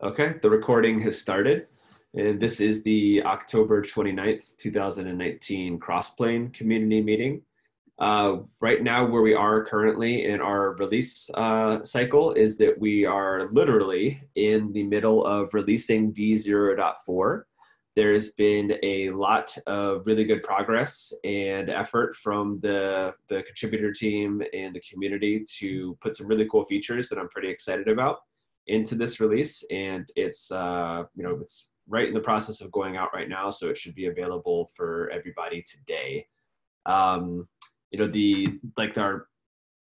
Okay, the recording has started, and this is the October 29th, 2019 Crossplane community meeting. Right now, where we are currently in our release cycle is that we are literally in the middle of releasing v0.4. There's been a lot of really good progress and effort from the contributor team and the community to put some really cool features that I'm pretty excited about into this release, and it's it's right in the process of going out right now, so it should be available for everybody today. Our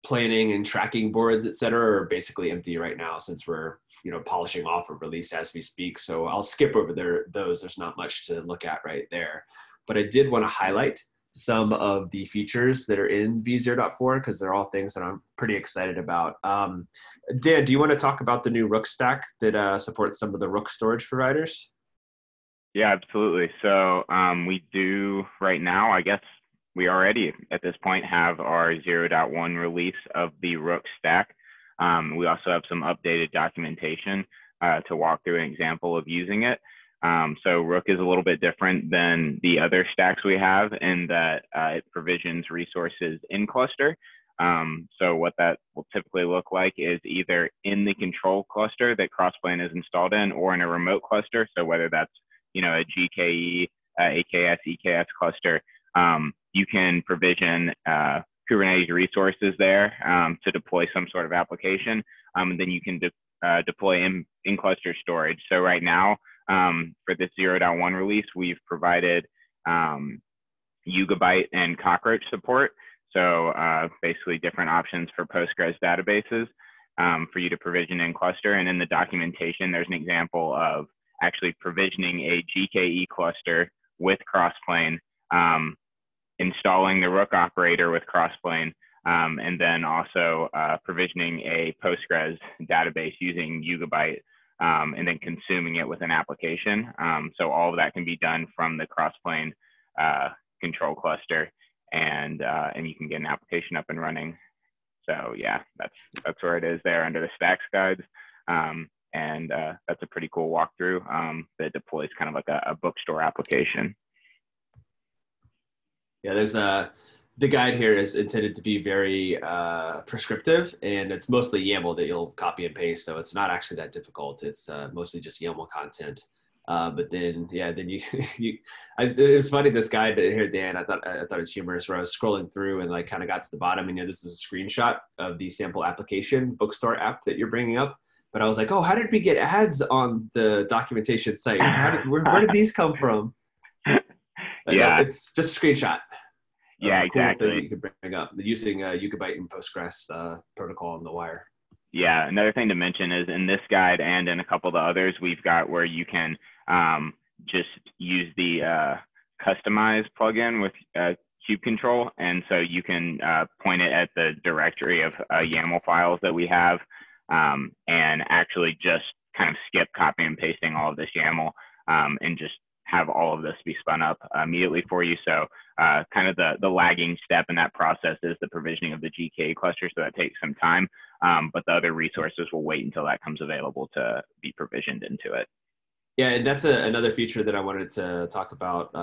planning and tracking boards, etc., are basically empty right now since we're polishing off a release as we speak. So I'll skip over those. There's not much to look at right there, but I did want to highlight some of the features that are in v0.4 because they're all things that I'm pretty excited about. Dan, do you want to talk about the new Rook stack that supports some of the Rook storage providers? Yeah, absolutely. So we do right now, I guess we already at this point have our 0.1 release of the Rook stack. We also have some updated documentation to walk through an example of using it. So Rook is a little bit different than the other stacks we have in that it provisions resources in cluster. So what that will typically look like is either in the control cluster that Crossplane is installed in, or in a remote cluster. So whether that's a GKE, AKS, EKS cluster, you can provision Kubernetes resources there to deploy some sort of application, and then you can deploy in cluster storage. So right now, for this 0.1 release, we've provided Yugabyte and Cockroach support. So basically different options for Postgres databases for you to provision in cluster. And in the documentation, there's an example of actually provisioning a GKE cluster with Crossplane, installing the Rook operator with Crossplane, and then also provisioning a Postgres database using Yugabyte, and then consuming it with an application. So all of that can be done from the Crossplane control cluster, and you can get an application up and running. So yeah, that's where it is there under the Stacks guides. And that's a pretty cool walkthrough that deploys kind of like a bookstore application. Yeah, there's the guide here is intended to be very prescriptive, and it's mostly YAML that you'll copy and paste. So it's not actually that difficult. It's mostly just YAML content. But then, yeah, then it was funny, this guide here, Dan, I thought it was humorous, where I was scrolling through and like kind of got to the bottom, and this is a screenshot of the sample application bookstore app that you're bringing up. But I was like, oh, how did we get ads on the documentation site? Where did these come from? Yeah, no, it's just a screenshot. Yeah, cool exactly. Thing that you could bring up using Yugabyte and Postgres protocol on the wire. Yeah, another thing to mention is in this guide and in a couple of the others, we've got where you can just use the customize plugin with kube control. And so you can point it at the directory of YAML files that we have, and actually just kind of skip copy and pasting all of this YAML, and just have all of this be spun up immediately for you. So kind of the lagging step in that process is the provisioning of the GKE cluster. So that takes some time, but the other resources will wait until that comes available to be provisioned into it. Yeah, and that's another feature that I wanted to talk about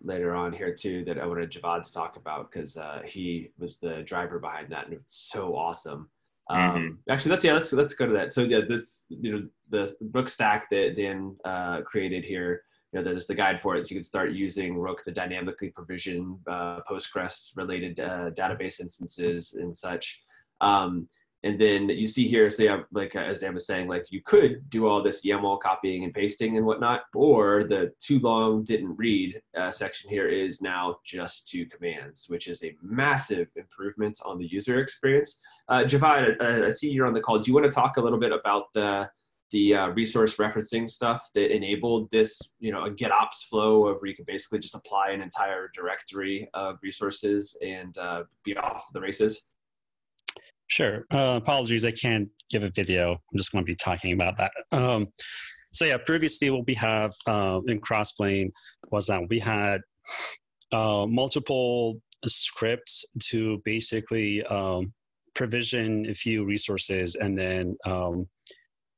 later on here too, that I wanted Javad to talk about, because he was the driver behind that, and it's so awesome. Actually, let's go to that. So yeah, this the Rook stack that Dan created here. There's the guide for it. You can start using Rook to dynamically provision Postgres related database instances and such. And then you see here, so yeah, like as Dan was saying, like you could do all this YAML copying and pasting and whatnot, or the too long didn't read section here is now just two commands, which is a massive improvement on the user experience. Javad, I see you're on the call. Do you want to talk a little bit about the resource referencing stuff that enabled this, a GitOps flow of where you can basically just apply an entire directory of resources and be off to the races? Sure. Apologies, I can't give a video. I'm just going to be talking about that. So yeah, previously what we have in Crossplane was that we had multiple scripts to basically provision a few resources and then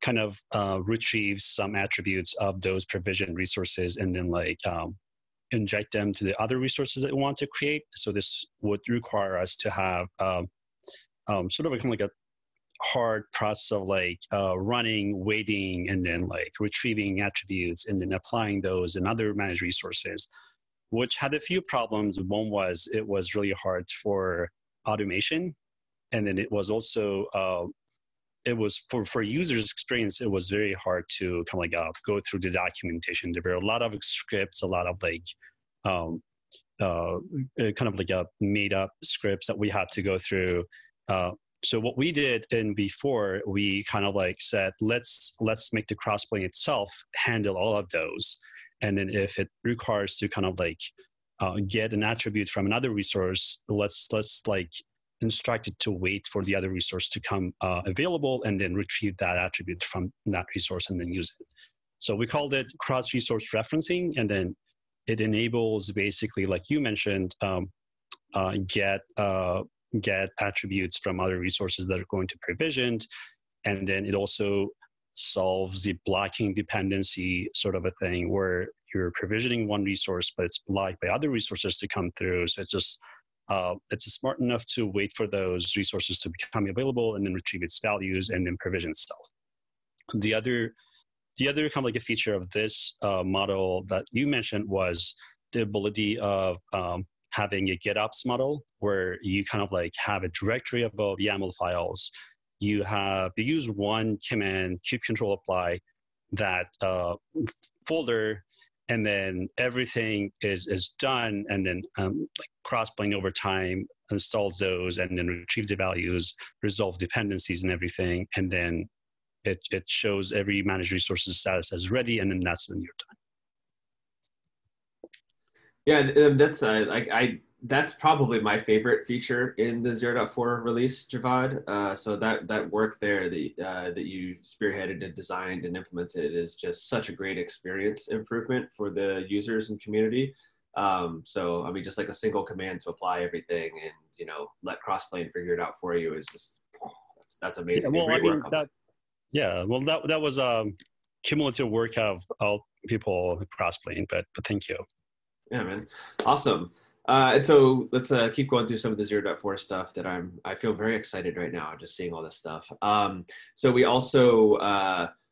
kind of retrieve some attributes of those provisioned resources and then like inject them to the other resources that we want to create. So this would require us to have sort of kind of like a hard process of like running, waiting, and then like retrieving attributes and then applying those in other managed resources, which had a few problems. One was it was really hard for automation. And then it was also, it was for users' experience, it was very hard to kind of like go through the documentation. There were a lot of scripts, a lot of like kind of like made up scripts that we had to go through. So what we did before, we kind of like said, let's make the Crossplane itself handle all of those. And then if it requires to kind of like get an attribute from another resource, let's like instruct it to wait for the other resource to come available and then retrieve that attribute from that resource and then use it. So we called it cross-resource referencing, and then it enables basically, like you mentioned, get attributes from other resources that are going to provisioned, and then it also solves the blocking dependency sort of a thing where you're provisioning one resource, but it's blocked by other resources to come through. So it's just it's smart enough to wait for those resources to become available and then retrieve its values and then provision itself. The other kind of like a feature of this model that you mentioned was the ability of having a GitOps model where you kind of like have a directory of YAML files. You use one command, kubectl apply, that folder, and then everything is done, and then like Crossplane over time installs those and then retrieves the values, resolves dependencies and everything, and then it shows every managed resources status as ready, and then that's when you're done. Yeah, that's that's probably my favorite feature in the 0.4 release, Javad. So that work there that you spearheaded and designed and implemented is just such a great experience improvement for the users and community. So I mean, just like a single command to apply everything and let Crossplane figure it out for you is just that's amazing. Yeah, well, I mean, that was cumulative work of all people Crossplane, but thank you. Yeah, man, awesome. And so let's keep going through some of the 0.4 stuff that I feel very excited right now just seeing all this stuff. So we also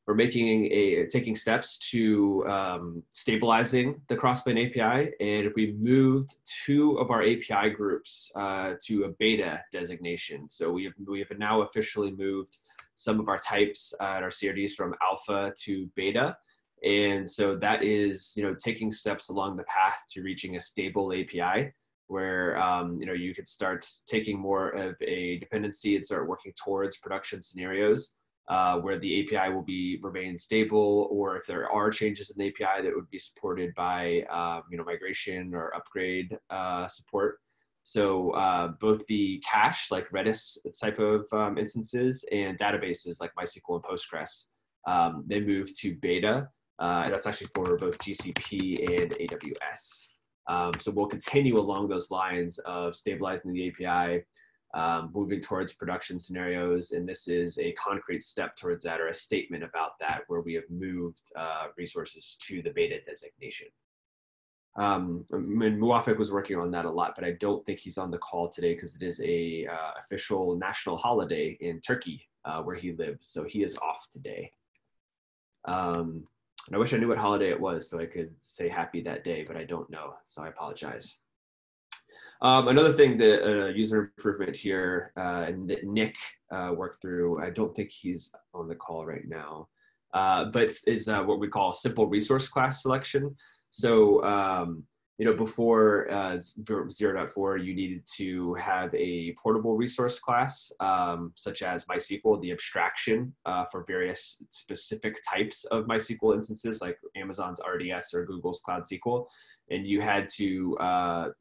we're taking steps to stabilizing the Crossplane API, and we moved 2 of our API groups to a beta designation. So we have now officially moved some of our types and our CRDs from alpha to beta. And so that is, taking steps along the path to reaching a stable API where, you could start taking more of a dependency and start working towards production scenarios where the API will remain stable, or if there are changes in the API that would be supported by, migration or upgrade support. So both the cache, like Redis type of instances, and databases like MySQL and Postgres, they move to beta. And that's actually for both GCP and AWS. So we'll continue along those lines of stabilizing the API, moving towards production scenarios. And this is a concrete step towards that, or a statement about that, where we have moved resources to the beta designation. And Muafik was working on that a lot, but I don't think he's on the call today because it is a official national holiday in Turkey where he lives. So he is off today. And I wish I knew what holiday it was so I could say happy that day, but I don't know, so I apologize. Another thing that user improvement here that Nick worked through, I don't think he's on the call right now, but is what we call simple resource class selection. So, before 0.4, you needed to have a portable resource class, such as MySQL, the abstraction for various specific types of MySQL instances, like Amazon's RDS or Google's Cloud SQL. And you had to,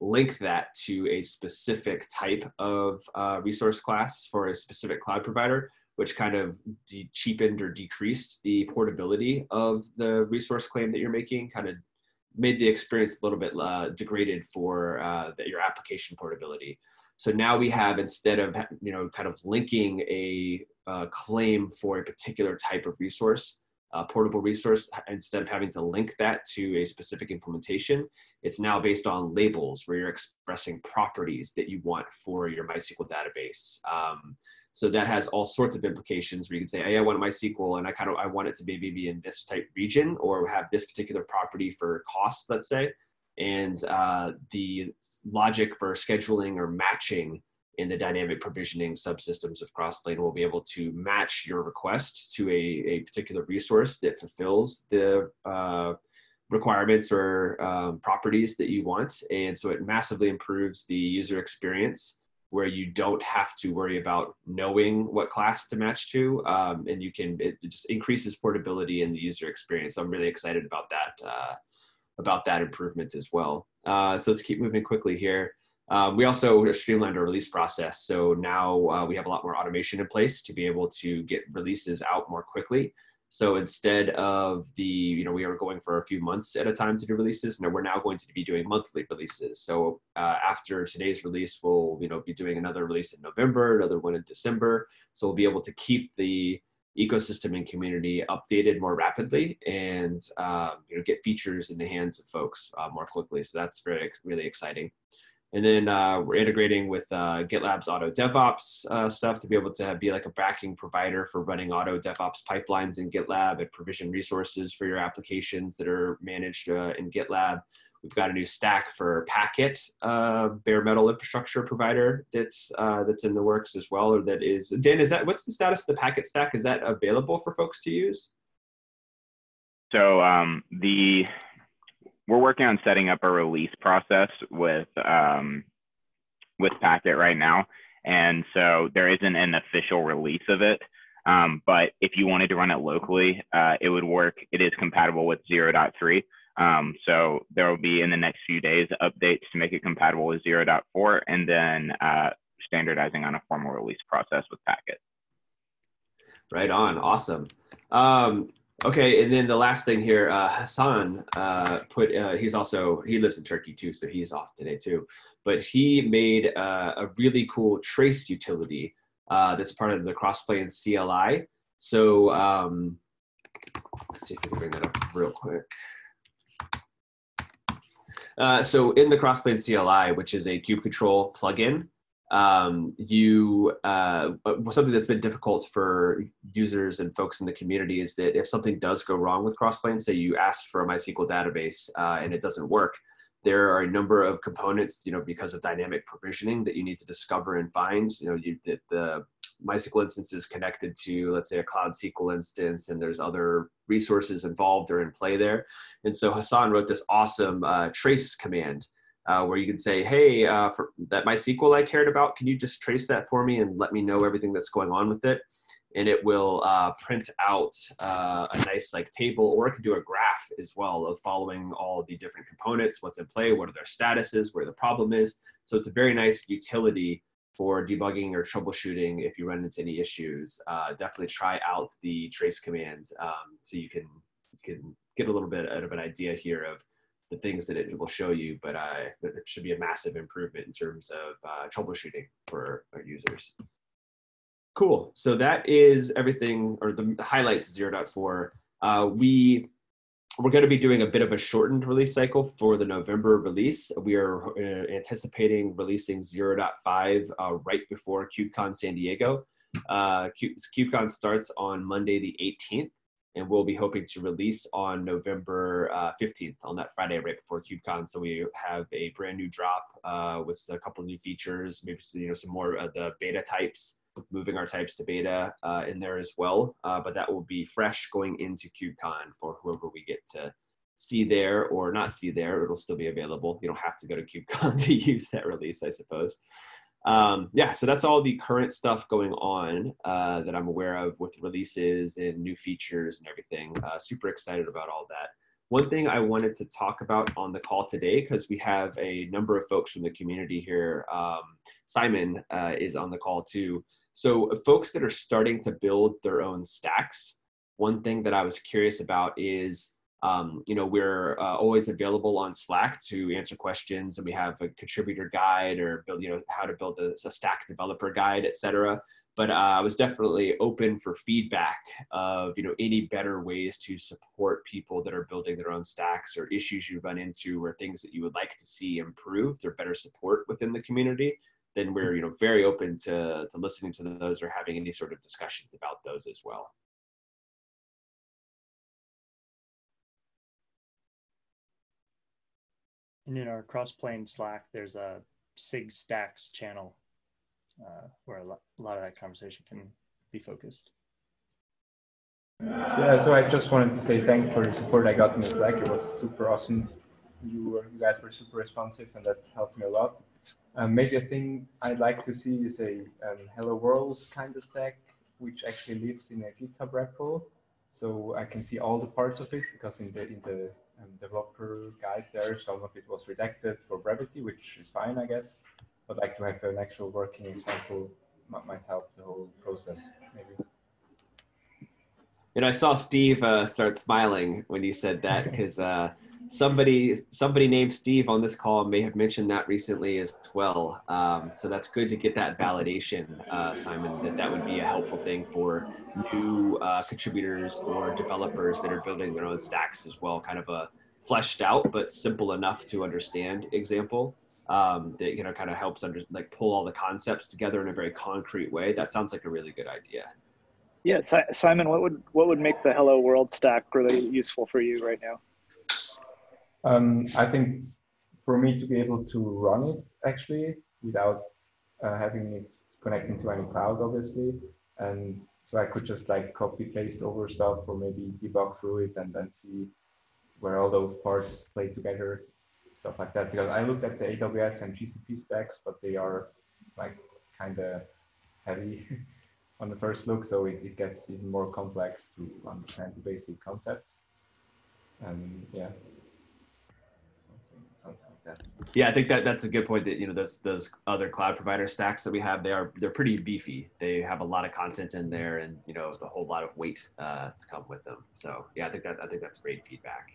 link that to a specific type of resource class for a specific cloud provider, which kind of cheapened or decreased the portability of the resource claim that you're making, kind of made the experience a little bit degraded for your application portability. So now we have, instead of kind of linking a claim for a particular type of resource, portable resource, instead of having to link that to a specific implementation. It's now based on labels where you're expressing properties that you want for your MySQL database. So that has all sorts of implications where you can say, hey, I want MySQL and I want it to be in this type region or have this particular property for cost, let's say. And the logic for scheduling or matching in the dynamic provisioning subsystems of Crossplane will be able to match your request to a particular resource that fulfills the requirements or properties that you want. And so it massively improves the user experience where you don't have to worry about knowing what class to match to. And it just increases portability in the user experience. So I'm really excited about that improvement as well. So let's keep moving quickly here. We also streamlined our release process. So now we have a lot more automation in place to be able to get releases out more quickly. So instead of we were going for a few months at a time to do releases, we're now going to be doing monthly releases. So after today's release, we'll be doing another release in November, another one in December. So we'll be able to keep the ecosystem and community updated more rapidly and get features in the hands of folks more quickly. So that's really exciting. And then we're integrating with GitLab's auto DevOps stuff to be able to be like a backing provider for running auto DevOps pipelines in GitLab and provision resources for your applications that are managed in GitLab. We've got a new stack for Packet, bare metal infrastructure provider that's in the works as well. Or that is, Dan, what's the status of the Packet stack? Is that available for folks to use? So we're working on setting up a release process with Packet right now. And so there isn't an official release of it. But if you wanted to run it locally, it would work. It is compatible with 0.3. So there will be in the next few days updates to make it compatible with 0.4 and then standardizing on a formal release process with Packet. Right on. Awesome. Okay, and then the last thing here, Hassan he lives in Turkey too, so he's off today too. But he made a really cool trace utility that's part of the Crossplane CLI. So let's see if we can bring that up real quick. So in the Crossplane CLI, which is a kube control plugin, something that's been difficult for users and folks in the community is that if something does go wrong with Crossplane, say you asked for a MySQL database and it doesn't work, there are a number of components, because of dynamic provisioning that you need to discover and find. The MySQL instance is connected to, let's say, a Cloud SQL instance, and there's other resources involved or in play there. And so Hassan wrote this awesome trace command where you can say, hey, for that MySQL I cared about, can you just trace that for me and let me know everything that's going on with it? And it will print out a nice table, or it can do a graph as well of following all the different components, what's in play, what are their statuses, where the problem is. So it's a very nice utility for debugging or troubleshooting if you run into any issues. Definitely try out the trace command so you can get a little bit of an idea here of the things that it will show you, but it should be a massive improvement in terms of troubleshooting for our users. Cool. So that is everything, or the highlights 0.4. We're going to be doing a bit of a shortened release cycle for the November release. We are anticipating releasing 0.5 right before KubeCon San Diego. KubeCon starts on Monday the 18th, and we'll be hoping to release on November 15th, on that Friday right before KubeCon. So we have a brand new drop with a couple new features, maybe some more of the beta types, moving our types to beta in there as well. But that will be fresh going into KubeCon for whoever we get to see there or not see there. It'll still be available. You don't have to go to KubeCon to use that release, I suppose. Yeah, so that's all the current stuff going on that I'm aware of with releases and new features and everything. Super excited about all that. One thing I wanted to talk about on the call today, because we have a number of folks from the community here. Simon is on the call too. So folks that are starting to build their own stacks, one thing that I was curious about is, we're always available on Slack to answer questions, and we have a contributor guide or build, how to build a stack developer guide, etc. but I was definitely open for feedback of, any better ways to support people that are building their own stacks, or issues you run into, or things that you would like to see improved or better support within the community. Then we're, very open to listening to those or having any sort of discussions about those as well. And in our Crossplane Slack, there's a CIG Stacks channel where a lot of that conversation can be focused. Yeah, so I just wanted to say thanks for the support I got in the Slack. It was super awesome. You guys were super responsive, and that helped me a lot. Maybe a thing I'd like to see is a hello world kind of stack, which actually lives in a GitHub repo, so I can see all the parts of it, because in the developer guide there, some of it was redacted for brevity, which is fine, I guess. But like to have an actual working example might help the whole process, maybe. And I saw Steve start smiling when you said that, because somebody named Steve on this call may have mentioned that recently as well. So that's good to get that validation, Simon, that would be a helpful thing for new contributors or developers that are building their own stacks as well. Kind of a fleshed out but simple enough to understand example that kind of helps pull all the concepts together in a very concrete way. That sounds like a really good idea. Yeah, Simon, what would make the Hello World stack really useful for you right now? I think for me to be able to run it actually without having it connecting to any cloud, obviously, and so I could just like copy paste over stuff, or maybe debug through it and then see where all those parts play together, stuff like that. Because I looked at the AWS and GCP stacks, but they are like kind of heavy on the first look, so it gets even more complex to understand the basic concepts. And yeah, something like that. Yeah, I think that's a good point. That those other cloud provider stacks that we have, they're pretty beefy. They have a lot of content in there, and a whole lot of weight to come with them. So yeah, I think that's great feedback.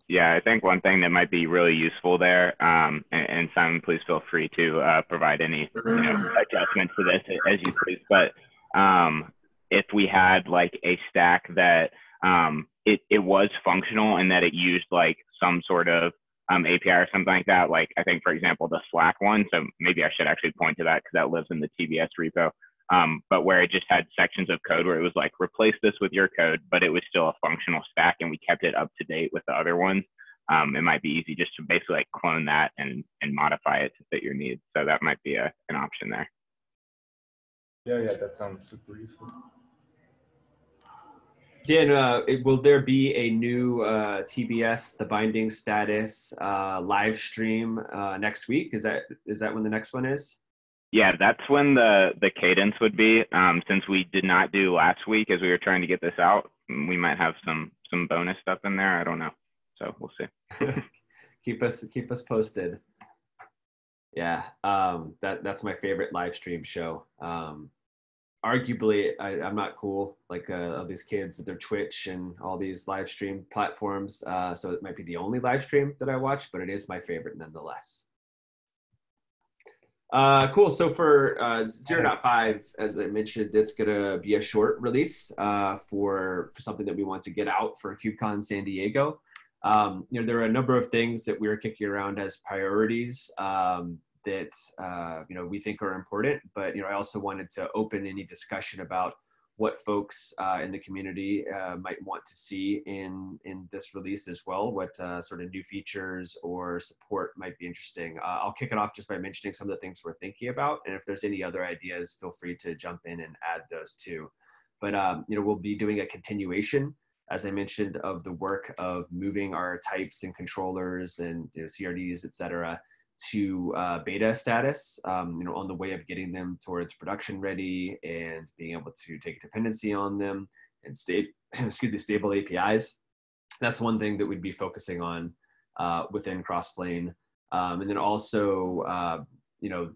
Yeah, I think one thing that might be really useful there, and Simon, please feel free to provide any adjustments to this as you please. But if we had like a stack that it was functional and that it used like some sort of API or something like that, like I think, for example, the Slack one. So maybe I should actually point to that because that lives in the TBS repo. But where it just had sections of code where it was like, replace this with your code, but it was still a functional stack and we kept it up to date with the other ones. It might be easy just to basically like clone that and modify it to fit your needs. So that might be an option there. Yeah, that sounds super useful. Dan, will there be a new TBS, the binding status live stream next week? Is that when the next one is? Yeah, that's when the cadence would be. Since we did not do last week as we were trying to get this out, we might have some bonus stuff in there. I don't know. So we'll see. keep us posted. Yeah, that's my favorite live stream show. Arguably, I'm not cool like all these kids with their Twitch and all these live stream platforms. So it might be the only live stream that I watch, but it is my favorite nonetheless. Cool. So for 0.5, as I mentioned, it's going to be a short release for something that we want to get out for KubeCon San Diego. There are a number of things that we're kicking around as priorities that we think are important, but I also wanted to open any discussion about what folks in the community might want to see in this release as well, what sort of new features or support might be interesting. I'll kick it off just by mentioning some of the things we're thinking about, and if there's any other ideas, feel free to jump in and add those too. But we'll be doing a continuation, as I mentioned, of the work of moving our types and controllers and CRDs, et cetera, to beta status, on the way of getting them towards production ready and being able to take dependency on them and stable APIs. That's one thing that we'd be focusing on within Crossplane. And then also,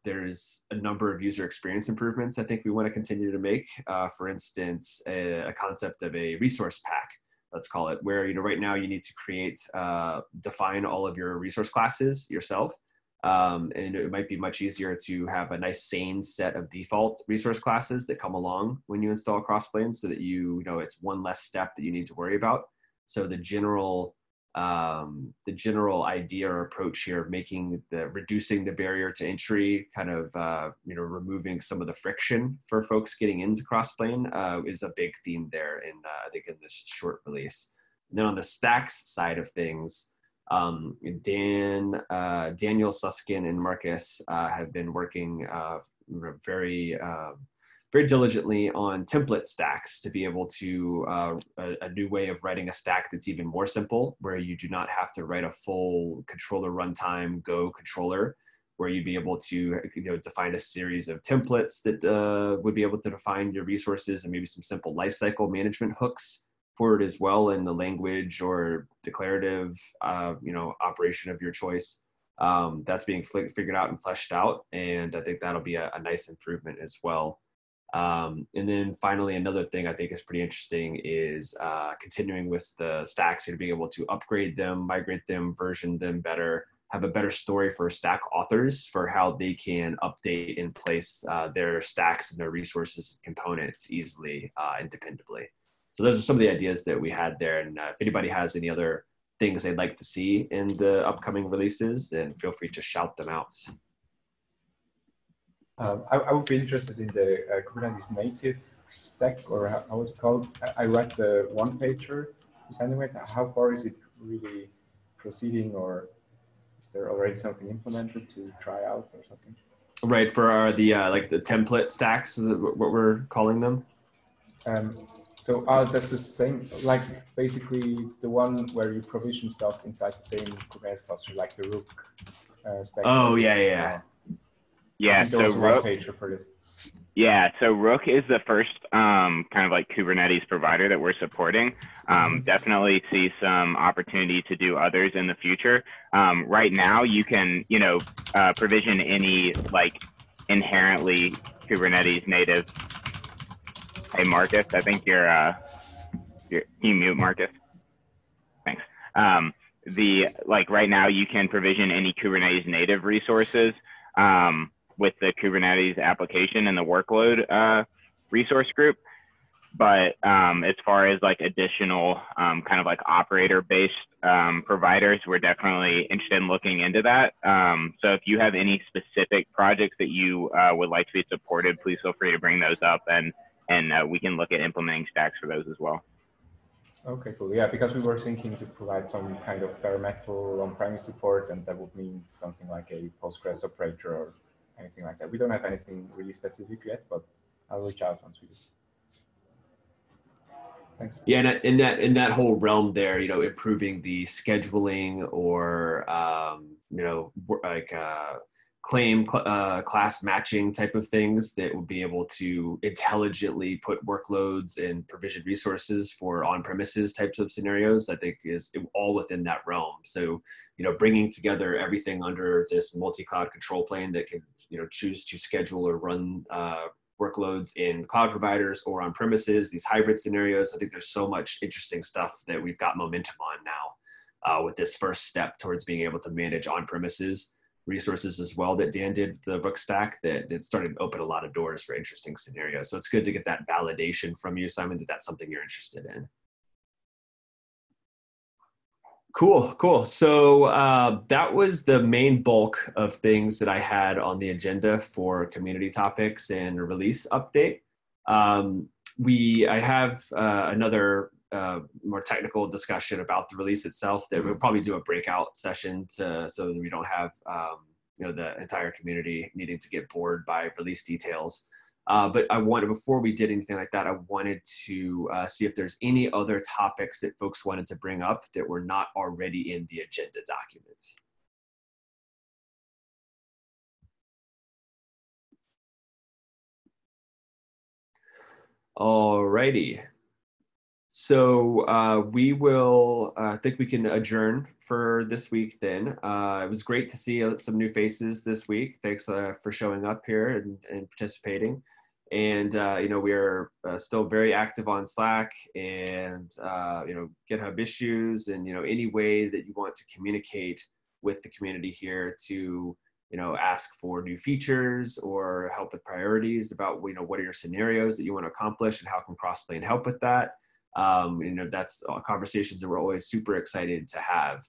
there's a number of user experience improvements I think we want to continue to make. For instance, a concept of a resource pack, let's call it, where right now you need to define all of your resource classes yourself. And it might be much easier to have a nice sane set of default resource classes that come along when you install Crossplane, so that you know it's one less step that you need to worry about. So the general idea or approach here of reducing the barrier to entry, kind of removing some of the friction for folks getting into Crossplane is a big theme there in I think in this short release. And then on the Stacks side of things, Daniel Susskind and Marcus have been working very diligently on template stacks to be able to a new way of writing a stack that's even more simple, where you do not have to write a full controller runtime Go controller, where you'd be able to define a series of templates that would be able to define your resources, and maybe some simple lifecycle management hooks for it as well in the language or declarative operation of your choice. That's being figured out and fleshed out, and I think that'll be a nice improvement as well. And then finally, another thing I think is pretty interesting is continuing with the stacks and being able to upgrade them, migrate them, version them better, have a better story for stack authors for how they can update and place their stacks and their resources and components easily and dependably. So those are some of the ideas that we had there. And if anybody has any other things they'd like to see in the upcoming releases, then feel free to shout them out. I would be interested in the Kubernetes native stack, or how it's called. I read the one-pager designing it. How far is it really proceeding, or is there already something implemented to try out or something? Right, for the template stacks, what we're calling them. So that's the same, like basically the one where you provision stuff inside the same Kubernetes cluster, like the Rook stack. Oh, yeah. Yeah, so Rook, for this. Yeah, so Rook is the first kind of like Kubernetes provider that we're supporting. Definitely see some opportunity to do others in the future. Right now, you can provision any like inherently Kubernetes native. Hey Marcus, I think you're can you mute Marcus? Thanks. Right now, you can provision any Kubernetes native resources with the Kubernetes application and the workload resource group. But as far as like additional kind of like operator-based providers, we're definitely interested in looking into that. So if you have any specific projects that you would like to be supported, please feel free to bring those up, and we can look at implementing stacks for those as well. Okay, cool. Yeah, because we were thinking to provide some kind of bare metal on-premise support, and that would mean something like a Postgres operator or anything like that. We don't have anything really specific yet, but I'll reach out once we do. Thanks. Yeah, and in that whole realm there, improving the scheduling or class matching type of things that would be able to intelligently put workloads and provision resources for on-premises types of scenarios, I think is all within that realm. So, bringing together everything under this multi-cloud control plane that can, choose to schedule or run workloads in cloud providers or on premises, these hybrid scenarios. I think there's so much interesting stuff that we've got momentum on now with this first step towards being able to manage on-premises resources as well that Dan did the Rook stack that started to open a lot of doors for interesting scenarios. So it's good to get that validation from you, Simon, that that's something you're interested in. Cool. So that was the main bulk of things that I had on the agenda for community topics and release update. I have another more technical discussion about the release itself that we'll probably do a breakout session so that we don't have the entire community needing to get bored by release details. But before we did anything like that, I wanted to see if there's any other topics that folks wanted to bring up that were not already in the agenda documents. Alrighty. So we will, I think we can adjourn for this week then. It was great to see some new faces this week. Thanks for showing up here and participating. And, we are still very active on Slack and, GitHub issues and, any way that you want to communicate with the community here to ask for new features or help with priorities about, what are your scenarios that you want to accomplish and how can Crossplane help with that? That's conversations that we're always super excited to have.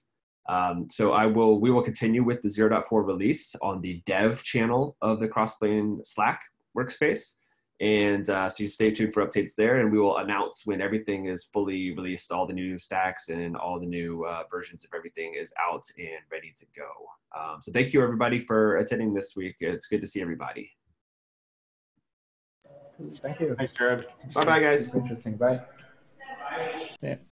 So we will continue with the 0.4 release on the dev channel of the Crossplane Slack workspace. And so you stay tuned for updates there, and we will announce when everything is fully released, all the new stacks and all the new versions of everything is out and ready to go. So thank you, everybody, for attending this week. It's good to see everybody. Thank you. Thanks, Jared. Bye-bye, guys. Super interesting. Bye. Yeah.